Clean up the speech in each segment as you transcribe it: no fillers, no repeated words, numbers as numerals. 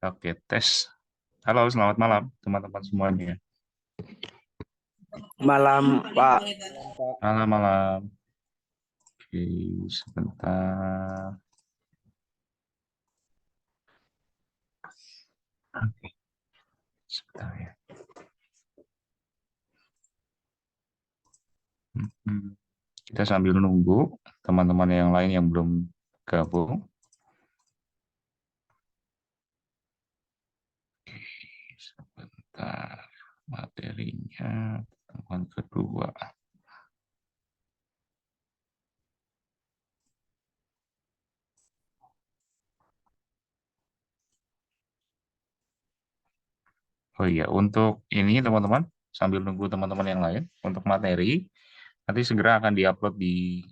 Oke, tes. Halo, selamat malam teman-teman semuanya. Malam, Pak. Malam-malam. Oke, sebentar. Oke, sebentar ya. Hmm, Kita sambil nunggu teman-teman yang lain yang belum gabung. Sebentar, materinya pertemuan kedua. Oh iya, untuk ini teman-teman, sambil nunggu teman-teman yang lain, untuk materi, nanti segera akan diupload di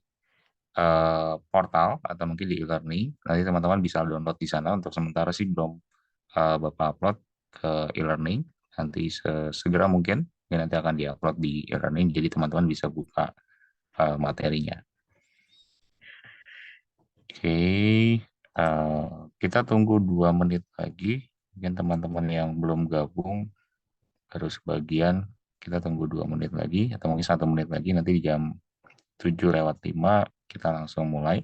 portal atau mungkin di e-learning. Nanti teman-teman bisa download di sana. Untuk sementara sih belum Bapak upload ke e-learning. Nanti segera mungkin ya nanti akan diupload di e-learning. Jadi teman-teman bisa buka materinya. Oke, kita tunggu 2 menit lagi. Mungkin teman-teman yang belum gabung baru sebagian. Kita tunggu 2 menit lagi atau mungkin 1 menit lagi. Nanti di jam 7:05 kita langsung mulai.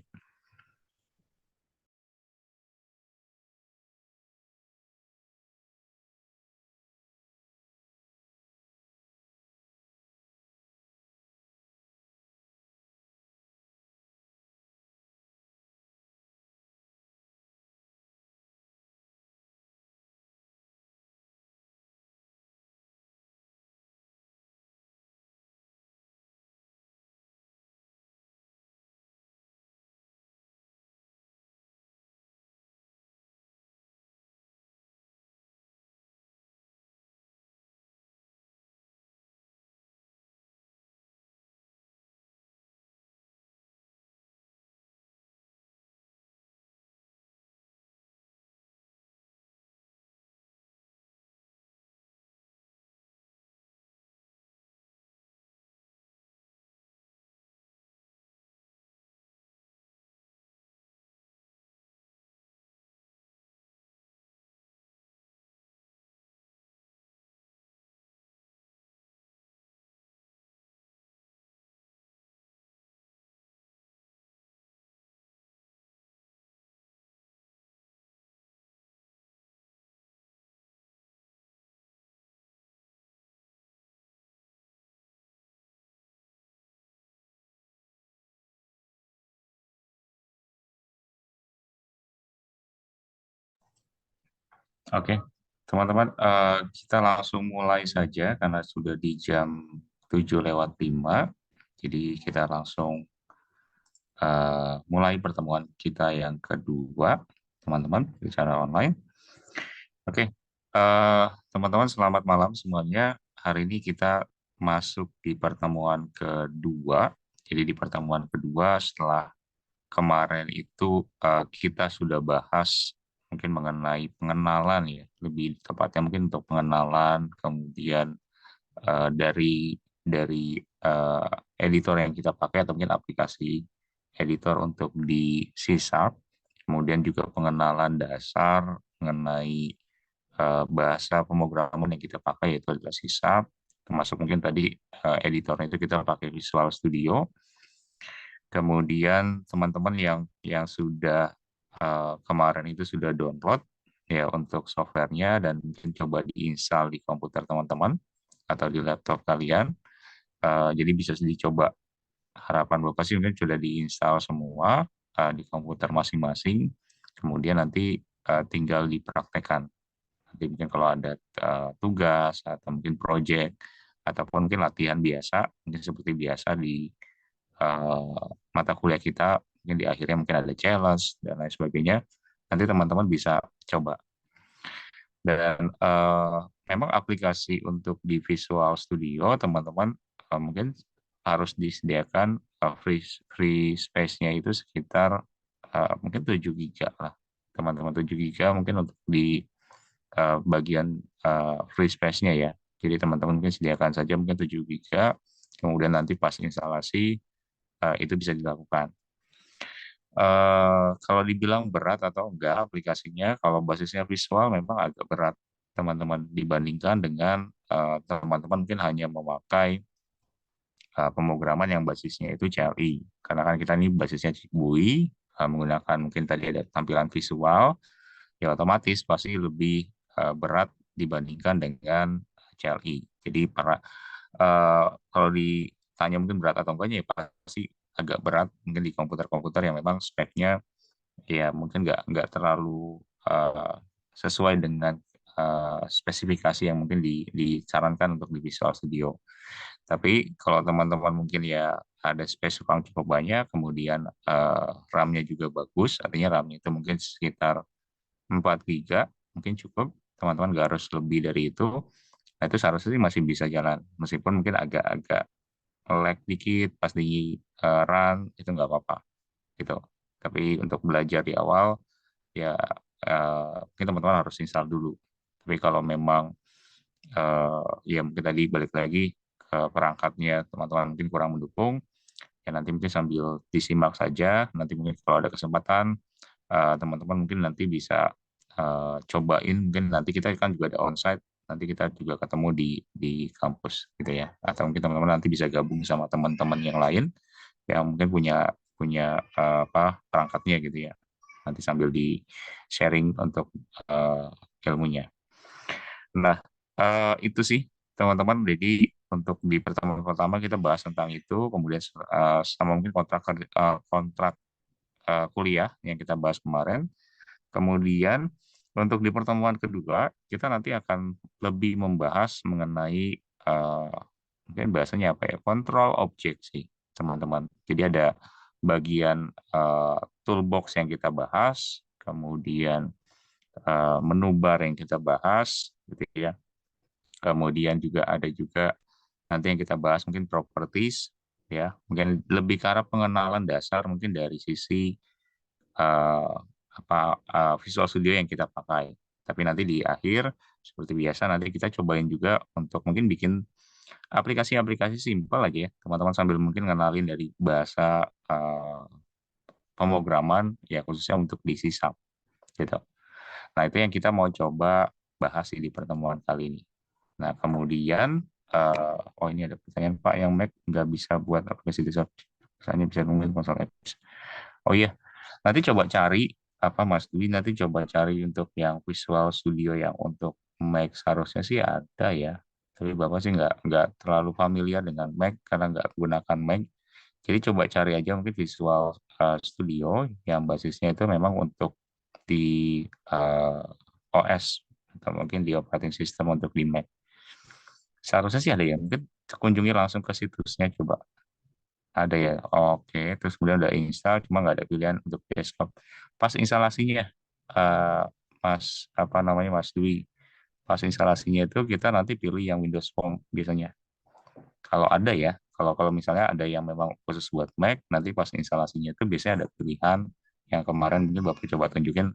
Oke, teman-teman, kita langsung mulai saja karena sudah di jam 7:05. Jadi kita langsung mulai pertemuan kita yang kedua, teman-teman, secara online. Oke, teman-teman, selamat malam semuanya. Hari ini kita masuk di pertemuan kedua. Jadi di pertemuan kedua setelah kemarin itu kita sudah bahas mungkin mengenai pengenalan ya, lebih tepatnya mungkin untuk pengenalan, kemudian dari eh, editor yang kita pakai atau mungkin aplikasi editor untuk di C Sharp, kemudian juga pengenalan dasar mengenai bahasa pemrograman yang kita pakai yaitu adalah C Sharp, termasuk mungkin tadi editornya itu kita pakai Visual Studio. Kemudian teman-teman yang sudah kemarin itu sudah download ya untuk softwarenya dan mungkin coba diinstal di komputer teman-teman atau di laptop kalian. Jadi bisa dicoba. Harapan Bapak sih mungkin sudah diinstal semua di komputer masing-masing. Kemudian nanti tinggal dipraktekkan. Nanti mungkin kalau ada tugas atau mungkin project ataupun mungkin latihan biasa, mungkin seperti biasa di mata kuliah kita, mungkin di akhirnya mungkin ada challenge dan lain sebagainya. Nanti teman-teman bisa coba. Dan memang aplikasi untuk di Visual Studio, teman-teman mungkin harus disediakan free space-nya itu sekitar mungkin 7 giga lah. Teman-teman 7 giga mungkin untuk di bagian free space-nya ya. Jadi teman-teman mungkin sediakan saja mungkin 7 giga, kemudian nanti pas instalasi itu bisa dilakukan. Kalau dibilang berat atau enggak aplikasinya, kalau basisnya visual memang agak berat teman-teman dibandingkan dengan teman-teman mungkin hanya memakai pemrograman yang basisnya itu CLI. Karena kan kita ini basisnya GUI, menggunakan mungkin tadi ada tampilan visual, ya otomatis pasti lebih berat dibandingkan dengan CLI. Jadi kalau ditanya mungkin berat atau enggaknya ya pasti agak berat mungkin di komputer-komputer yang memang speknya ya mungkin nggak terlalu sesuai dengan spesifikasi yang mungkin disarankan untuk di Visual Studio. Tapi kalau teman-teman mungkin ya ada space RAM cukup banyak, kemudian RAM-nya juga bagus, artinya RAM-nya itu mungkin sekitar 4 giga, mungkin cukup, teman-teman nggak harus lebih dari itu, nah itu seharusnya sih masih bisa jalan, meskipun mungkin agak-agak lag dikit pas di run, itu nggak apa-apa, gitu. Tapi untuk belajar di awal, ya mungkin teman-teman harus install dulu. Tapi kalau memang ya mungkin tadi balik lagi ke perangkatnya teman-teman mungkin kurang mendukung, ya nanti mungkin sambil disimak saja. Nanti mungkin kalau ada kesempatan teman-teman mungkin nanti bisa cobain. Mungkin nanti kita kan juga ada onsite. Nanti kita juga ketemu di kampus gitu ya. Atau mungkin teman-teman nanti bisa gabung sama teman-teman yang lain yang mungkin punya punya apa perangkatnya gitu ya. Nanti sambil di sharing untuk ilmunya. Nah, itu sih teman-teman. Jadi untuk di pertemuan pertama kita bahas tentang itu, kemudian sama mungkin kontrak kuliah yang kita bahas kemarin. Kemudian untuk di pertemuan kedua kita nanti akan lebih membahas mengenai mungkin bahasanya apa ya, kontrol objek sih teman-teman. Jadi ada bagian toolbox yang kita bahas, kemudian menu bar yang kita bahas, gitu ya. Kemudian juga ada juga nanti yang kita bahas mungkin properties, ya, mungkin lebih ke arah pengenalan dasar mungkin dari sisi eh, Visual Studio yang kita pakai. Tapi nanti di akhir seperti biasa nanti kita cobain juga untuk mungkin bikin aplikasi-aplikasi simpel aja ya, teman-teman sambil mungkin kenalin dari bahasa pemrograman ya khususnya untuk di C# gitu. Nah, itu yang kita mau coba bahas di pertemuan kali ini. Nah, kemudian, oh ini ada pertanyaan Pak, yang Mac nggak bisa buat aplikasi desktop, misalnya bisa nungguin konsol apps. Oh iya, nanti coba cari, apa Mas Dwi, nanti coba cari untuk yang Visual Studio yang untuk Mac, seharusnya sih ada ya. Tapi Bapak sih nggak terlalu familiar dengan Mac karena nggak gunakan Mac. Jadi coba cari aja mungkin Visual Studio yang basisnya itu memang untuk di OS atau mungkin di operating system untuk di Mac. Seharusnya sih ada ya, mungkin kunjungi langsung ke situsnya coba. Ada ya, oke. Terus kemudian udah install, cuma nggak ada pilihan untuk desktop. Pas instalasinya, eh, apa namanya Mas Dwi, pas instalasinya itu kita nanti pilih yang Windows Phone biasanya. Kalau ada ya, kalau misalnya ada yang memang khusus buat Mac, nanti pas instalasinya itu biasanya ada pilihan yang kemarin ini Bapak coba tunjukin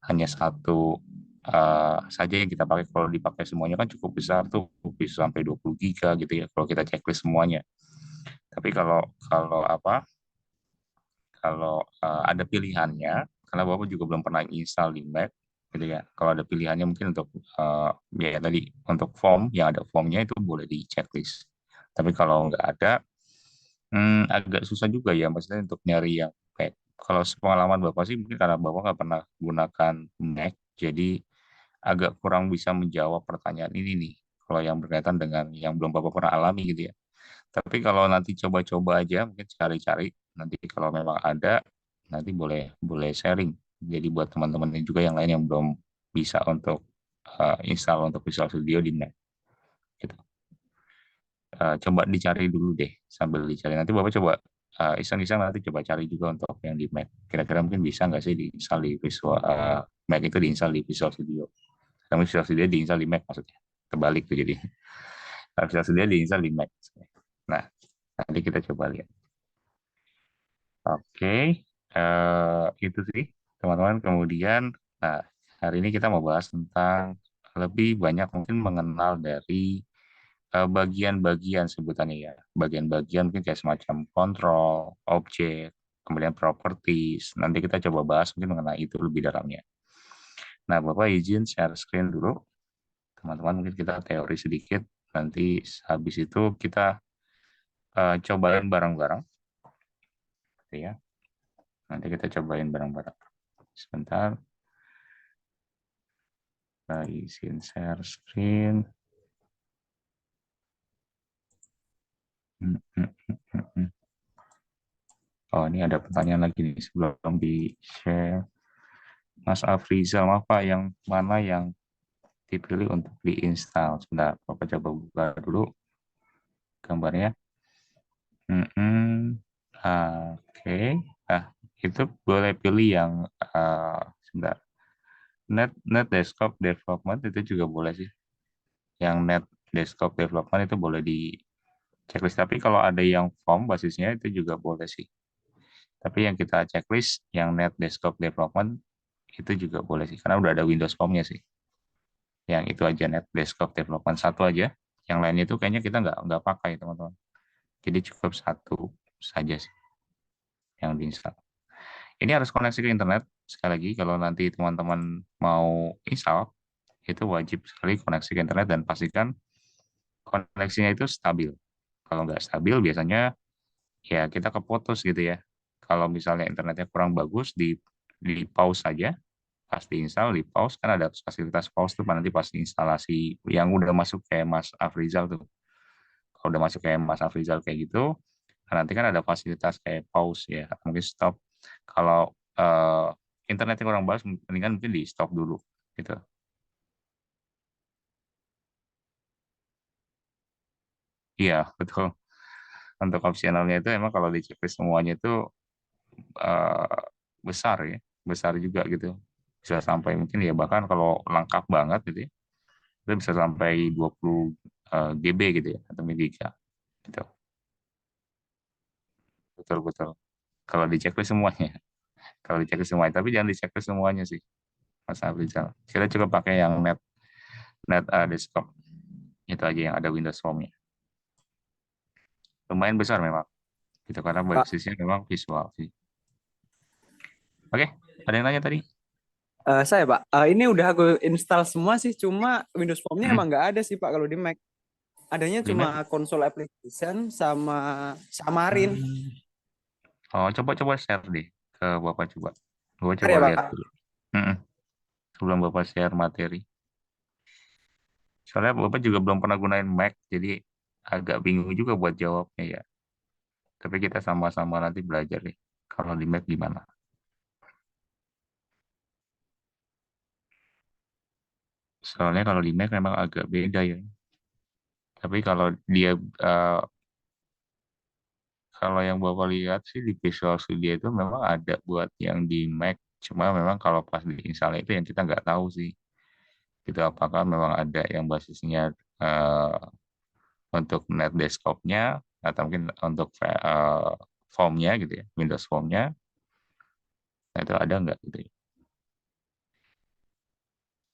hanya satu saja yang kita pakai. Kalau dipakai semuanya kan cukup besar tuh, bisa sampai 20 giga gitu ya kalau kita checklist semuanya. Tapi kalau kalau apa kalau ada pilihannya, karena Bapak juga belum pernah install di Mac, gitu ya. Kalau ada pilihannya mungkin untuk ya tadi untuk form yang ada formnya itu boleh di checklist. Tapi kalau nggak ada, agak susah juga ya maksudnya untuk nyari yang Mac. Kalau pengalaman Bapak sih mungkin karena Bapak nggak pernah gunakan Mac, jadi agak kurang bisa menjawab pertanyaan ini nih. Kalau yang berkaitan dengan yang belum Bapak pernah alami gitu ya. Tapi kalau nanti coba-coba aja, mungkin cari-cari. Nanti kalau memang ada, nanti boleh boleh sharing. Jadi buat teman-teman ini juga yang lain yang belum bisa untuk install untuk Visual Studio di Mac. Gitu. Coba dicari dulu deh sambil dicari. Nanti Bapak coba iseng-iseng nanti coba cari juga untuk yang di Mac. Kira-kira mungkin bisa nggak sih diinstal di Visual Mac itu diinstal di Visual Studio. Tapi Visual Studio diinstal di Mac maksudnya. Terbalik tuh jadi. Visual Studio diinstal di Mac. Nah, nanti kita coba lihat. Oke, itu sih teman-teman. Kemudian, nah hari ini kita mau bahas tentang lebih banyak mungkin mengenal dari bagian-bagian sebutannya ya. Bagian-bagian mungkin kayak semacam kontrol, objek. kemudian properties. Nanti kita coba bahas mungkin mengenai itu lebih dalamnya. Nah, Bapak izin share screen dulu. Teman-teman mungkin kita teori sedikit. Nanti habis itu kita cobain bareng-bareng. Gitu ya. Nanti kita cobain bareng-bareng. Sebentar. Kita izin share screen. Oh, ini ada pertanyaan lagi nih sebelum di-share. Mas Afrizal, apa yang mana yang dipilih untuk diinstal? Sebentar, Bapak coba buka dulu gambarnya. Oke. Nah, itu boleh pilih yang sebentar. Net desktop development itu juga boleh sih. Yang net desktop development itu boleh di checklist. Tapi kalau ada yang form basisnya itu juga boleh sih. Tapi yang kita checklist, yang net desktop development itu juga boleh sih. Karena udah ada Windows Form-nya sih. Yang itu aja net desktop development satu aja. Yang lain itu kayaknya kita nggak pakai teman-teman. Jadi cukup satu saja sih yang diinstal. Ini harus koneksi ke internet. Sekali lagi, kalau nanti teman-teman mau install, itu wajib sekali koneksi ke internet dan pastikan koneksinya itu stabil. Kalau nggak stabil, biasanya ya kita keputus gitu ya. Kalau misalnya internetnya kurang bagus, di pause saja, pas diinstal, di pause, kan ada fasilitas pause tuh nanti pas instalasi yang udah masuk kayak Mas Afrizal tuh. Kalau udah masuk kayak Mas Afrizal kayak gitu, nanti kan ada fasilitas kayak pause ya, mungkin stop. Kalau internetnya kurang bagus, mendingan mungkin di stop dulu gitu. Iya, betul. Untuk opsionalnya itu emang kalau di checklist semuanya itu eh, besar ya, besar juga gitu. Bisa sampai mungkin ya bahkan kalau lengkap banget gitu ya, itu bisa sampai 20 GB gitu ya, atau giga gitu. Betul, betul. Kalau di checklist semuanya, kalau di checklist semuanya, tapi jangan di checklist semuanya sih, Mas Afrizal. Kita coba pakai yang net net desktop itu aja yang ada Windows Form-nya. Lumayan besar memang, gitu karena Pak, basisnya memang visual sih. Oke, ada yang nanya tadi? saya Pak, ini udah aku install semua sih, cuma Windows Form-nya Hmm, emang nggak ada sih Pak kalau di Mac. Adanya di Mac? cuma console application sama Xamarin. Hmm. Oh, coba-coba share deh ke Bapak coba. Bapak Bentar coba ya lihat Pak. dulu. Hmm, sebelum Bapak share materi. Soalnya Bapak juga belum pernah gunain Mac, jadi agak bingung juga buat jawabnya ya. Tapi kita sama-sama nanti belajar deh. Kalau di Mac gimana? Soalnya kalau di Mac memang agak beda ya. Tapi kalau dia eh, kalau yang Bapak lihat sih di Visual Studio itu memang ada buat yang di Mac. Cuma memang kalau pas diinstal itu yang kita nggak tahu sih. Itu apakah memang ada yang basisnya eh, untuk net desktop-nya atau mungkin untuk form-nya gitu ya, Windows Form-nya, nah itu ada nggak gitu ya.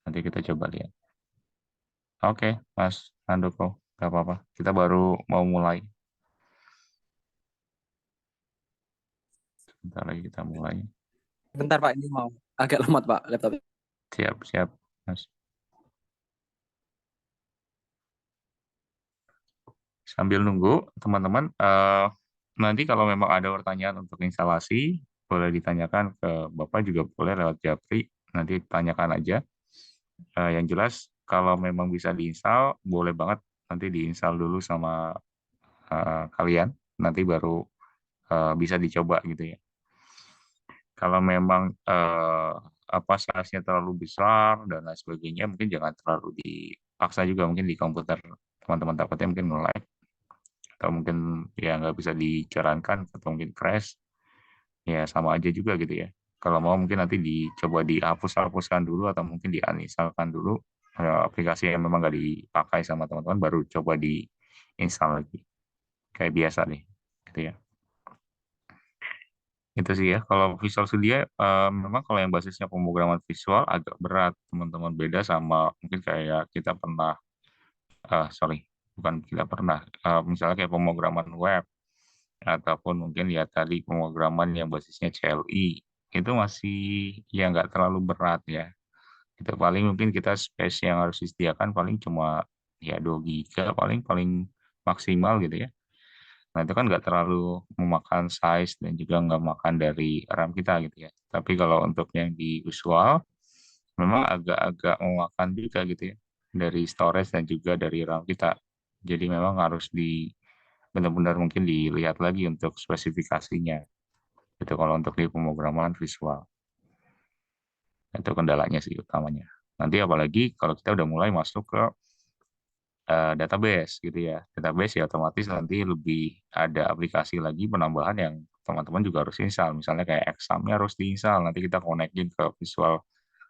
Nanti kita coba lihat. Oke, Mas Handoko, nggak apa-apa. Kita baru mau mulai. Sebentar lagi kita mulai. Bentar Pak, ini mau agak lemot Pak laptop. Siap, siap, Mas. Sambil nunggu, teman-teman, nanti kalau memang ada pertanyaan untuk instalasi, boleh ditanyakan ke Bapak juga boleh lewat Japri. Nanti tanyakan aja. Yang jelas, kalau memang bisa diinstal, boleh banget nanti diinstal dulu sama kalian. Nanti baru bisa dicoba gitu ya. Kalau memang apa size-nya terlalu besar dan lain sebagainya, mungkin jangan terlalu dipaksa juga mungkin di komputer teman-teman takutnya mungkin nge-lag atau mungkin ya nggak bisa dijalankan atau mungkin crash, ya sama aja juga gitu ya. Kalau mau mungkin nanti dicoba dihapus-hapuskan dulu atau mungkin dianinstalkan dulu aplikasi yang memang nggak dipakai sama teman-teman baru coba diinstal lagi kayak biasa nih gitu ya. Itu sih ya kalau Visual Studio memang kalau yang basisnya pemrograman visual agak berat teman-teman, beda sama mungkin kayak kita pernah sorry bukan kita pernah misalnya kayak pemrograman web ataupun mungkin ya tadi pemrograman yang basisnya CLI, itu masih ya nggak terlalu berat ya. Itu paling mungkin kita space yang harus disediakan paling cuma ya 2 giga paling paling maksimal gitu ya. Nah itu kan nggak terlalu memakan size dan juga nggak makan dari RAM kita gitu ya. Tapi kalau untuk yang di visual memang agak-agak memakan juga gitu ya dari storage dan juga dari RAM kita. Jadi memang harus benar-benar mungkin dilihat lagi untuk spesifikasinya. Itu kalau untuk di pemrograman visual. Itu kendalanya sih utamanya. Nanti apalagi kalau kita udah mulai masuk ke database gitu ya. Database ya otomatis nanti lebih ada aplikasi lagi penambahan yang teman-teman juga harus install. Misalnya kayak examnya harus diinstal, nanti kita konekin ke Visual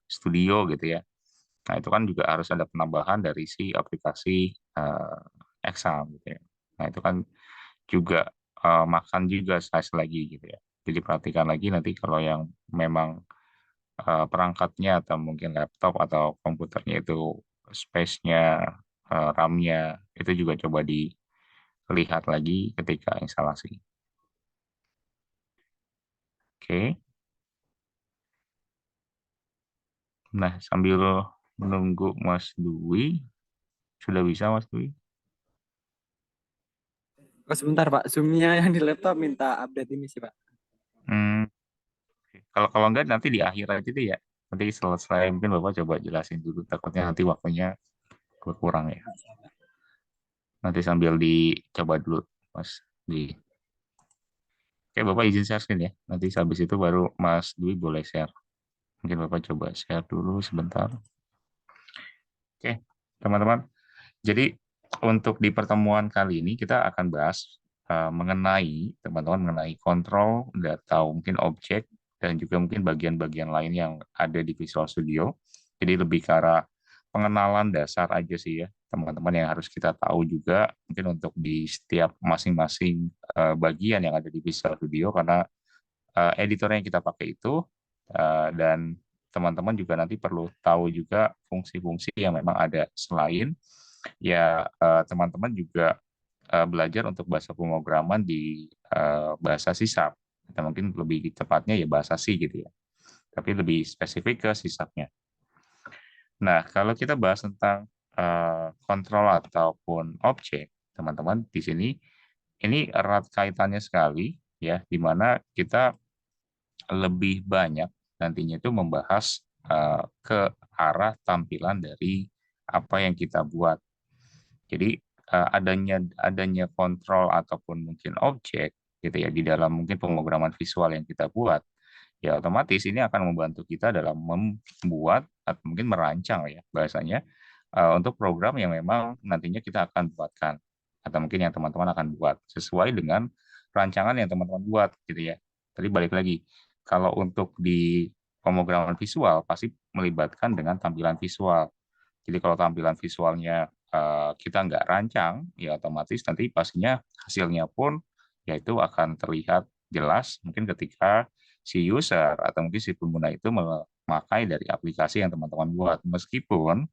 Studio gitu ya. Nah itu kan juga harus ada penambahan dari si aplikasi exam gitu ya. Nah itu kan juga makan juga size lagi gitu ya. Jadi perhatikan lagi nanti kalau yang memang perangkatnya atau mungkin laptop atau komputernya itu space-nya, RAM-nya itu juga coba dilihat lagi ketika instalasi. Oke, nah sambil menunggu Mas Dwi, sudah bisa Mas Dwi? Oh, sebentar Pak, Zoom-nya yang di laptop minta update ini sih Pak. Hmm, kalau kalau enggak nanti di akhir aja deh ya. Nanti selesai mungkin Bapak coba jelasin dulu, takutnya nanti waktunya berkurang ya. Nanti sambil dicoba dulu Mas Dwi. Oke, Bapak izin share screen ya. Nanti habis itu baru Mas Dwi boleh share. Mungkin Bapak coba share dulu sebentar. Oke, teman-teman. Jadi untuk di pertemuan kali ini kita akan bahas mengenai teman-teman mengenai kontrol atau mungkin objek dan juga mungkin bagian-bagian lain yang ada di Visual Studio. Jadi lebih ke arah pengenalan dasar aja sih ya teman-teman yang harus kita tahu juga mungkin untuk di setiap masing-masing bagian yang ada di Visual Studio karena editor yang kita pakai itu dan teman-teman juga nanti perlu tahu juga fungsi-fungsi yang memang ada selain ya teman-teman juga belajar untuk bahasa pemrograman di bahasa C# atau mungkin lebih tepatnya ya bahasa C gitu ya. Tapi lebih spesifik ke C#. Nah, kalau kita bahas tentang kontrol ataupun objek, teman-teman di sini ini erat kaitannya sekali ya, di mana kita lebih banyak nantinya itu membahas ke arah tampilan dari apa yang kita buat. Jadi adanya adanya kontrol ataupun mungkin objek gitu ya di dalam mungkin pemrograman visual yang kita buat, ya otomatis ini akan membantu kita dalam membuat atau mungkin merancang ya bahasanya untuk program yang memang nantinya kita akan buatkan atau mungkin yang teman-teman akan buat sesuai dengan rancangan yang teman-teman buat gitu ya. Tadi balik lagi, kalau untuk di pemrograman visual pasti melibatkan dengan tampilan visual. Jadi kalau tampilan visualnya kita nggak rancang, ya otomatis nanti pastinya hasilnya pun yaitu akan terlihat jelas mungkin ketika si user atau mungkin si pengguna itu memakai dari aplikasi yang teman-teman buat. Meskipun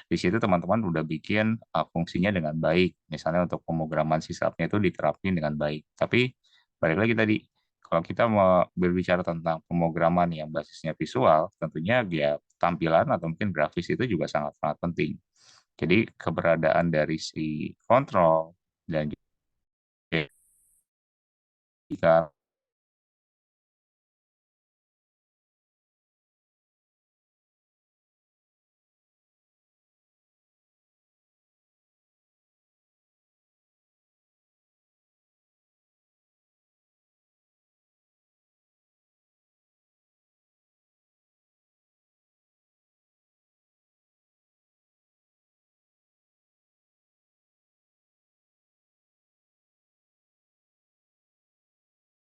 di situ teman-teman udah bikin fungsinya dengan baik, misalnya untuk pemrograman sisapnya itu diterapin dengan baik. Tapi balik lagi tadi, kalau kita mau berbicara tentang pemrograman yang basisnya visual, tentunya dia tampilan atau mungkin grafis itu juga sangat-sangat penting. Jadi keberadaan dari si kontrol dan juga